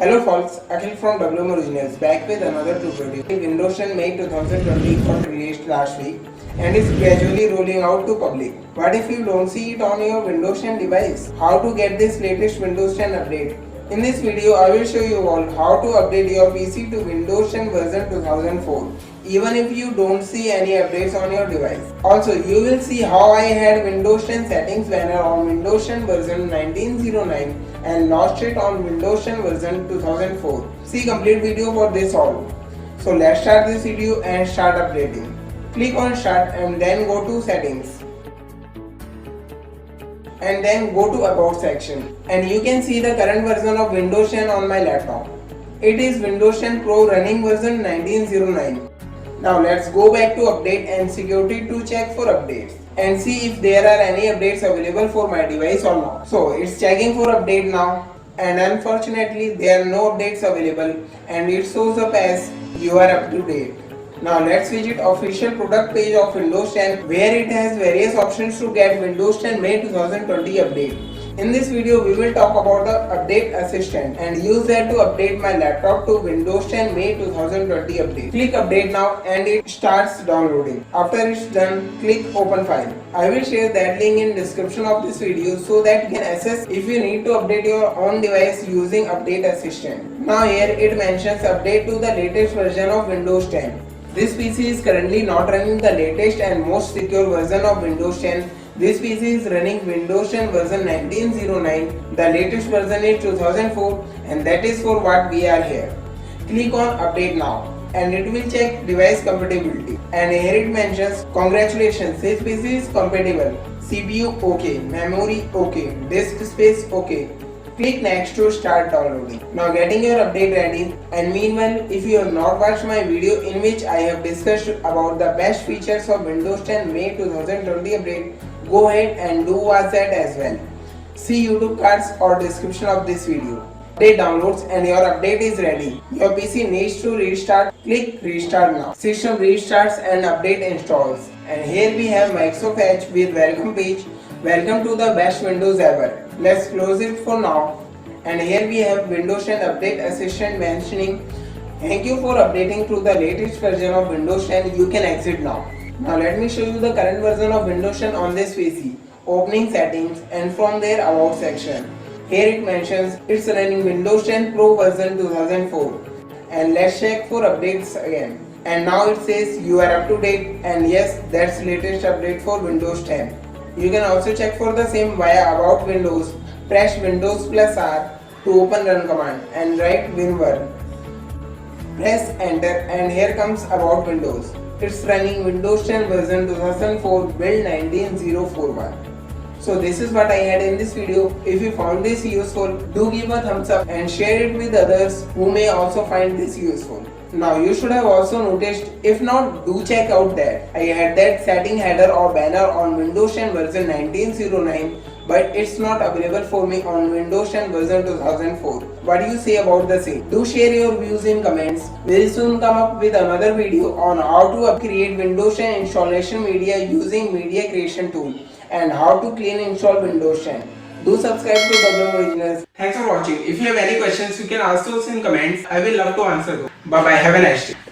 Hello folks, Akhil from WM Originals back with another tutorial. Windows 10 May 2020 got released last week and is gradually rolling out to public. What if you don't see it on your Windows 10 device? How to get this latest Windows 10 update? In this video, I will show you all how to update your PC to Windows 10 version 2004 even if you don't see any updates on your device. Also, you will see how I had Windows 10 settings banner on Windows 10 version 1909 and lost it on Windows 10 version 2004. See complete video for this all. So let's start this video and start updating. Click on start and then go to settings. And then go to about section. And you can see the current version of Windows 10 on my laptop. It is Windows 10 Pro running version 1909. Now let's go back to update and security to check for updates and see if there are any updates available for my device or not. So it's checking for update now and unfortunately there are no updates available and it shows up as you are up to date. Now let's visit official product page of Windows 10 where it has various options to get Windows 10 May 2020 update. In this video, we will talk about the Update Assistant and use that to update my laptop to Windows 10 May 2020 update. Click update now and it starts downloading. After it's done, click open file. I will share that link in description of this video so that you can access if you need to update your own device using Update Assistant. Now here it mentions update to the latest version of Windows 10. This PC is currently not running the latest and most secure version of Windows 10. This PC is running Windows 10 version 1909. The latest version is 2004 and that is for what we are here. Click on update now and it will check device compatibility. And here it mentions congratulations, this PC is compatible. CPU OK, memory OK, disk space OK. Click next to start downloading. Now getting your update ready, and meanwhile if you have not watched my video in which I have discussed about the best features of Windows 10 May 2020 update, go ahead and do watch that as well. See YouTube cards or description of this video. Update downloads and your update is ready. Your PC needs to restart. Click restart now. System restarts and update installs. And here we have Microsoft Edge with welcome page. Welcome to the best Windows ever. Let's close it for now. And here we have Windows 10 Update Assistant mentioning thank you for updating to the latest version of Windows 10. You can exit now. Now let me show you the current version of Windows 10 on this PC. Opening settings and from there about section. Here it mentions it's running Windows 10 Pro version 2004. And let's check for updates again. And now it says you are up to date and yes, that's latest update for Windows 10. You can also check for the same via about Windows. Press Windows plus R to open run command and write WinRun. Press enter and here comes about Windows. It's running Windows 10 version 2004 build 19041. So this is what I had in this video. If you found this useful, do give a thumbs up and share it with others who may also find this useful. Now you should have also noticed, if not, do check out that I had that setting header or banner on Windows 10 version 1909 but it's not available for me on Windows 10 version 2004. What do you say about the same? Do share your views in comments. We'll soon come up with another video on how to create Windows 10 installation media using media creation tool and how to clean install Windows 10. Do subscribe to WM Originals. Thanks for watching. If you have any questions, you can ask those in comments. I will love to answer those. Bye bye. Have a nice day.